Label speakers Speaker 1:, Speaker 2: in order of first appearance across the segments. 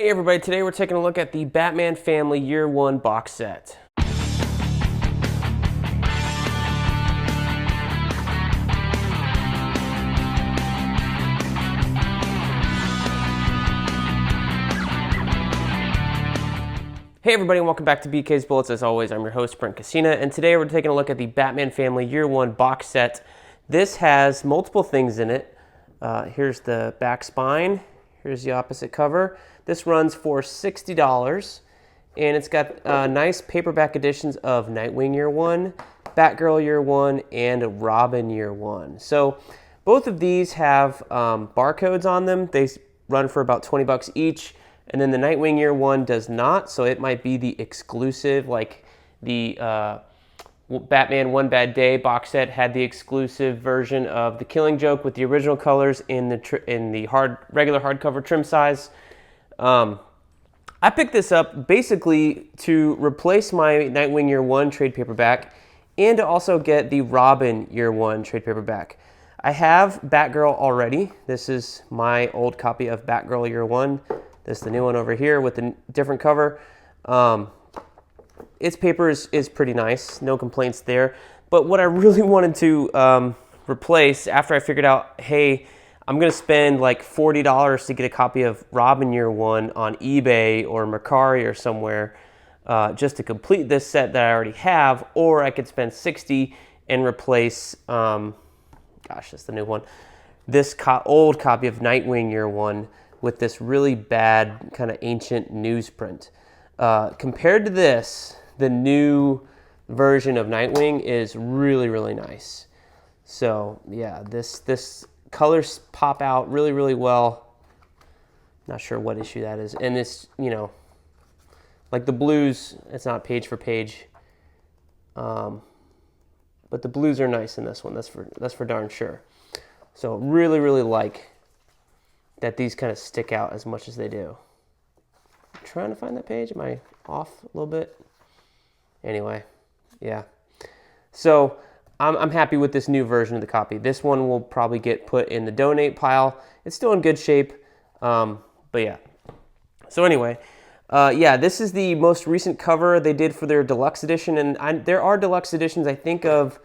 Speaker 1: Hey everybody, today we're taking a look at the Batman Family Year 1 box set. Hey everybody, and welcome back to BK's Bullets. As always, I'm your host, Brent, and today we're taking a look at the Batman Family Year 1 box set. This has multiple things in it. Here's the back spine. Here's the opposite cover. This runs for $60, and it's got nice paperback editions of Nightwing Year 1, Batgirl Year 1, and Robin Year 1. So both of these have barcodes on them. They run for about 20 bucks each, and then the Nightwing Year 1 does not, so it might be the exclusive, like the Batman One Bad Day box set had the exclusive version of The Killing Joke with the original colors in the regular hardcover trim size. I picked this up basically to replace my Nightwing Year 1 trade paperback and to also get the Robin Year 1 trade paperback. I have Batgirl already. This is my old copy of Batgirl Year 1. This is the new one over here with the different cover. Its paper is pretty nice, no complaints there. But what I really wanted to replace after I figured out, hey, I'm going to spend like $40 to get a copy of Robin Year 1 on eBay or Mercari or somewhere just to complete this set that I already have, or I could spend $60 and replace, gosh, that's the new one, this old copy of Nightwing Year 1 with this really bad kind of ancient newsprint. Compared to this, the new version of Nightwing is really, really nice. So yeah, this colors pop out really, really well. Not sure what issue that is. And it's, you know, like the blues, it's not page for page. But the blues are nice in this one. That's for darn sure. So really, really like that these kind of stick out as much as they do. I'm trying to find that page. Am I off a little bit? Anyway, yeah. So I'm happy with this new version of the copy. This one will probably get put in the donate pile. It's still in good shape, but yeah. So anyway, yeah, this is the most recent cover they did for their deluxe edition, and there are deluxe editions, I think, of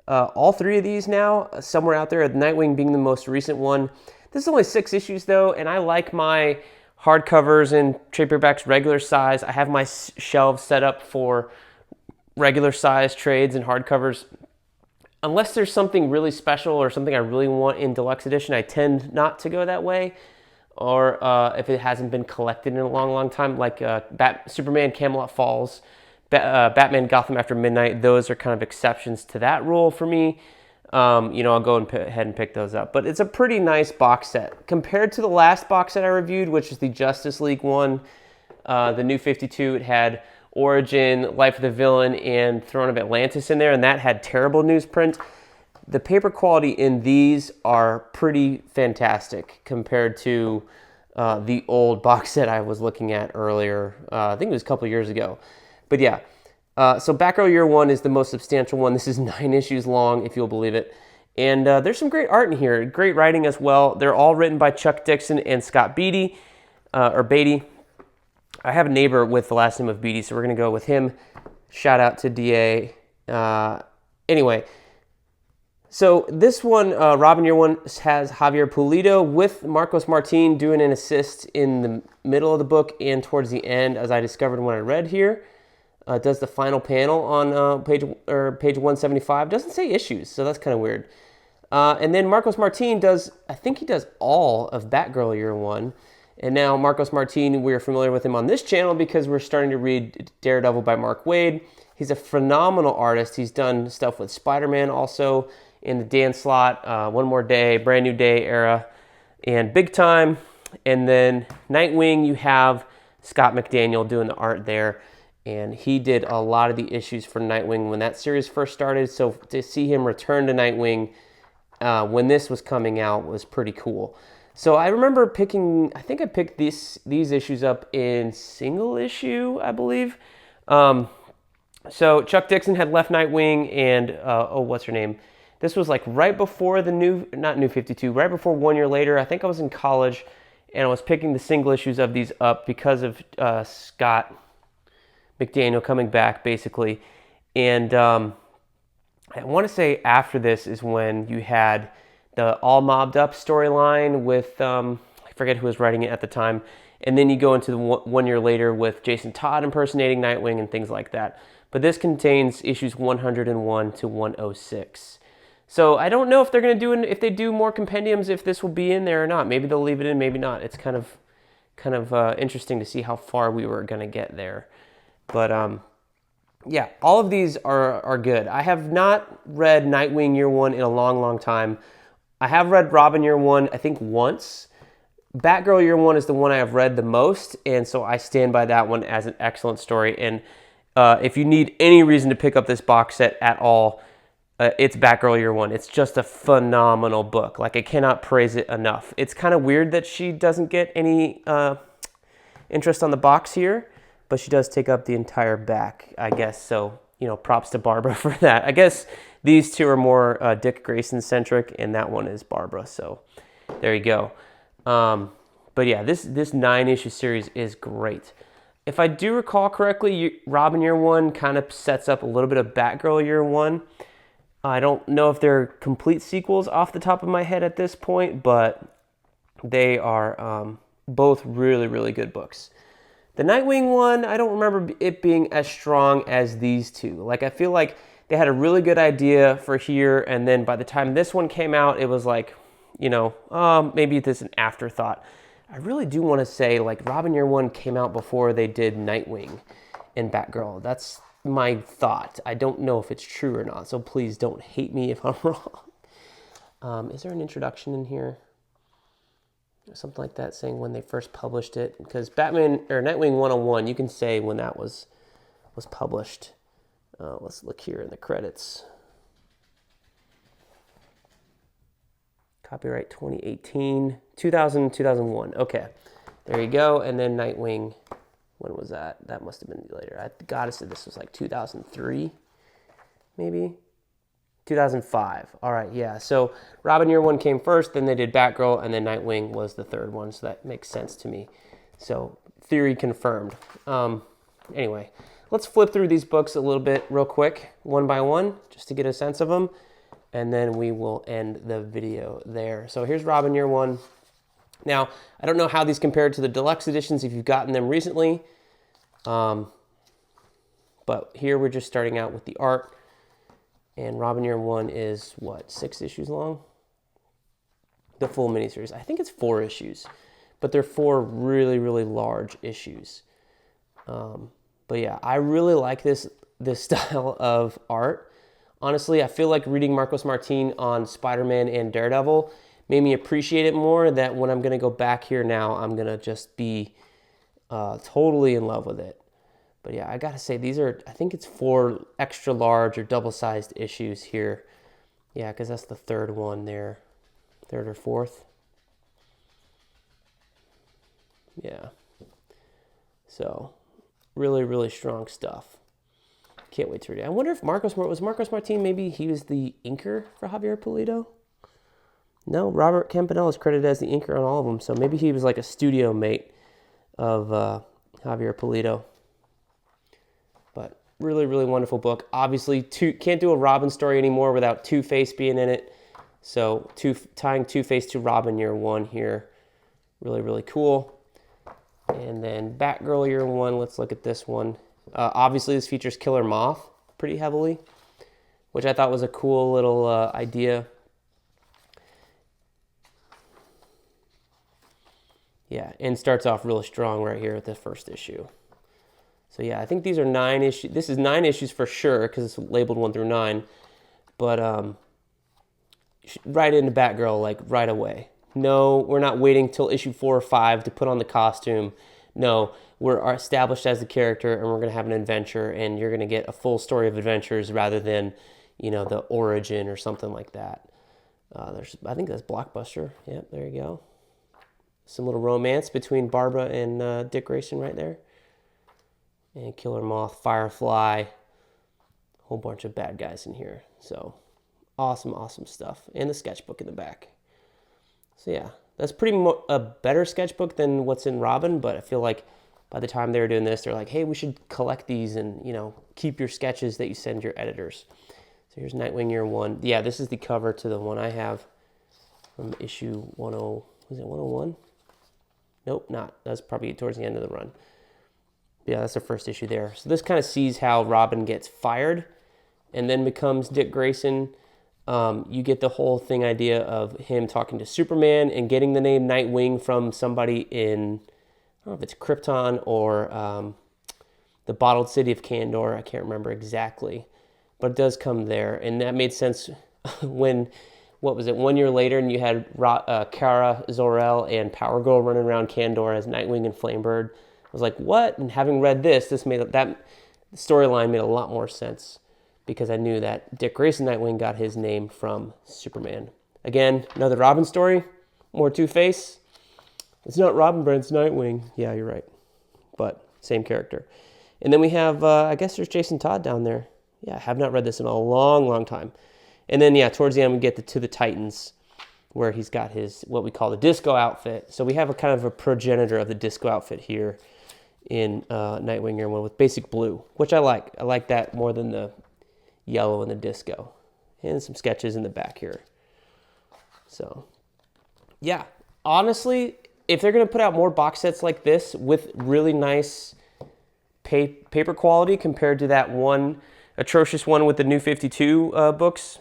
Speaker 1: all three of these now, somewhere out there, Nightwing being the most recent one. This is only 6 issues, though, and I like my hardcovers and trade paperbacks regular size. I have my shelves set up for regular size trades and hardcovers. Unless there's something really special or something I really want in deluxe edition, I tend not to go that way. Or if it hasn't been collected in a long, long time, like Superman Camelot Falls, Batman Gotham After Midnight, those are kind of exceptions to that rule for me. You know, I'll go ahead and pick those up. But it's a pretty nice box set. Compared to the last box set I reviewed, which is the Justice League one, the New 52, it had Origin, Life of the Villain, and Throne of Atlantis in there, and that had terrible newsprint. The paper quality in these are pretty fantastic compared to the old box set I was looking at earlier. I think it was a couple years ago. But yeah, so Batgirl Year 1 is the most substantial one. This is 9 issues long, if you'll believe it. And there's some great art in here, great writing as well. They're all written by Chuck Dixon and Scott Beatty, or Beatty. I have a neighbor with the last name of Beatty, so we're going to go with him. Shout out to DA. Anyway, so this one, Robin Year 1, has Javier Pulido with Marcos Martin doing an assist in the middle of the book and towards the end, as I discovered when I read here. Does the final panel on page 175. Doesn't say issues, so that's kind of weird. And then Marcos Martin does, I think he does all of Batgirl Year 1. And now Marcos Martin, we're familiar with him on this channel because we're starting to read Daredevil by Mark Waid. He's a phenomenal artist. He's done stuff with Spider-Man also in the Dan Slott, One More Day, Brand New Day era, and Big Time. And then Nightwing, you have Scott McDaniel doing the art there. And he did a lot of the issues for Nightwing when that series first started. So to see him return to Nightwing when this was coming out was pretty cool. So I remember picking, I think I picked these issues up in single issue, I believe. So Chuck Dixon had left Nightwing and, what's her name? This was like right before the not New 52, right before 1 year later. I think I was in college, and I was picking the single issues of these up because of Scott McDaniel coming back, basically. And I want to say after this is when you had the All Mobbed Up storyline with, I forget who was writing it at the time, and then you go into the 1 year later with Jason Todd impersonating Nightwing and things like that. But this contains issues 101 to 106. So I don't know if they're going to do if they do more compendiums, if this will be in there or not. Maybe they'll leave it in, maybe not. It's kind of interesting to see how far we were going to get there. But yeah, all of these are good. I have not read Nightwing Year 1 in a long, long time. I have read Robin Year 1, I think, once. Batgirl Year 1 is the one I have read the most, and so I stand by that one as an excellent story. And if you need any reason to pick up this box set at all, it's Batgirl Year 1. It's just a phenomenal book. Like, I cannot praise it enough. It's kind of weird that she doesn't get any interest on the box here, but she does take up the entire back, I guess. So, you know, props to Barbara for that. I guess these two are more Dick Grayson-centric, and that one is Barbara. So there you go. But yeah, this 9-issue series is great. If I do recall correctly, Robin Year 1 kind of sets up a little bit of Batgirl Year 1. I don't know if they're complete sequels off the top of my head at this point, but they are both really, really good books. The Nightwing one, I don't remember it being as strong as these two. Like, I feel like they had a really good idea for here, and then by the time this one came out, it was like, you know, maybe this is an afterthought. I really do want to say, like, Robin Year 1 came out before they did Nightwing and Batgirl. That's my thought. I don't know if it's true or not, so please don't hate me if I'm wrong. Is there an introduction in here? Or something like that, saying when they first published it? Because Batman or Nightwing 101, you can say when that was published. Let's look here in the credits. Copyright 2018, 2000, 2001. Okay, there you go. And then Nightwing, when was that? That must have been later. I gotta say this was like 2003, maybe 2005. All right, yeah. So Robin Year 1 came first, then they did Batgirl, and then Nightwing was the third one. So that makes sense to me. So theory confirmed. Anyway, let's flip through these books a little bit real quick, one by one, just to get a sense of them. And then we will end the video there. So here's Robin Year 1. Now, I don't know how these compare to the deluxe editions if you've gotten them recently. But here we're just starting out with the art. And Robin Year 1 is, what, 6 issues long? The full miniseries. I think it's 4 issues. But they're 4 really, really large issues. But yeah, I really like this style of art. Honestly, I feel like reading Marcos Martin on Spider-Man and Daredevil made me appreciate it more, that when I'm going to go back here now, I'm going to just be totally in love with it. But yeah, I got to say, these are, I think it's 4 extra large or double-sized issues here. Yeah, because that's the third one there. Third or fourth. Yeah. So, really, really strong stuff. Can't wait to read it. I wonder if Marcos Martin, maybe he was the inker for Javier Pulido? No, Robert Campanella is credited as the inker on all of them, so maybe he was like a studio mate of Javier Pulido. But really, really wonderful book. Obviously, can't do a Robin story anymore without Two-Face being in it. So tying Two-Face to Robin Year 1 here. Really, really cool. And then Batgirl Year 1, let's look at this one. Obviously, this features Killer Moth pretty heavily, which I thought was a cool little idea. Yeah, and starts off really strong right here at the first issue. So yeah, I think these are 9 issues. This is 9 issues for sure because it's labeled 1 through 9. But right into Batgirl, like right away. No, we're not waiting till issue 4 or 5 to put on the costume. No, we're established as the character, and we're going to have an adventure, and you're going to get a full story of adventures rather than, you know, the origin or something like that. I think that's Blockbuster. Yep, there you go. Some little romance between Barbara and Dick Grayson right there. And Killer Moth, Firefly, whole bunch of bad guys in here. So awesome, awesome stuff. And the sketchbook in the back. So yeah, That's a better sketchbook than what's in Robin, but I feel like by the time they were doing this, they're like, hey, we should collect these and, you know, keep your sketches that you send your editors. So here's Nightwing year 1. Yeah, this is the cover to the one I have from issue 10, was it 101? Nope, not. That's probably towards the end of the run. Yeah, that's the first issue there. So this kind of sees how Robin gets fired and then becomes Dick Grayson. You get the whole thing idea of him talking to Superman and getting the name Nightwing from somebody in, I don't know if it's Krypton or the bottled city of Kandor. I can't remember exactly, but it does come there. And that made sense when, what was it, 1 year later, and you had Kara Zor-El and Power Girl running around Kandor as Nightwing and Flamebird. I was like, what? And having read this made that storyline made a lot more sense because I knew that Dick Grayson Nightwing got his name from Superman. Again, another Robin story, more Two-Face. It's not Robin, Brent, it's Nightwing. Yeah, you're right, but same character. And then we have, I guess there's Jason Todd down there. Yeah, I have not read this in a long, long time. And then, yeah, towards the end, we get to the Titans, where he's got his, what we call the disco outfit. So we have a kind of a progenitor of the disco outfit here in Nightwing year 1 with basic blue, which I like. I like that more than the yellow and the disco. And some sketches in the back here. So, yeah, honestly, if they're going to put out more box sets like this with really nice paper quality compared to that one atrocious one with the New 52 books,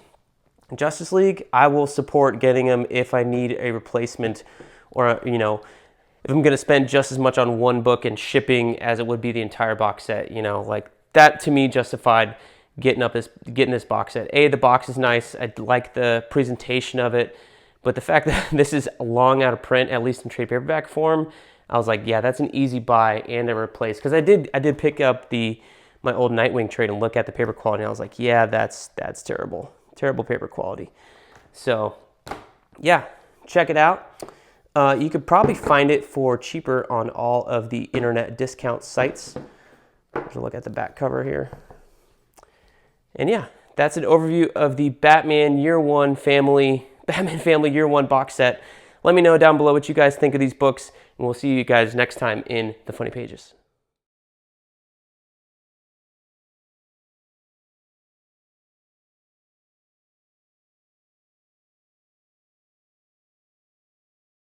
Speaker 1: Justice League, I will support getting them if I need a replacement or, you know, if I'm going to spend just as much on one book and shipping as it would be the entire box set, you know, like that to me justified getting this box set. The box is nice. I like the presentation of it, but the fact that this is long out of print, at least in trade paperback form, I was like, yeah, that's an easy buy and a replace. Because I did pick up my old Nightwing trade and look at the paper quality, and I was like, yeah, that's terrible. Terrible paper quality. So, yeah, check it out. You could probably find it for cheaper on all of the internet discount sites. Let's look at the back cover here. And yeah, that's an overview of the Batman Year 1 Family Year 1 box set. Let me know down below what you guys think of these books, and we'll see you guys next time in the Funny Pages.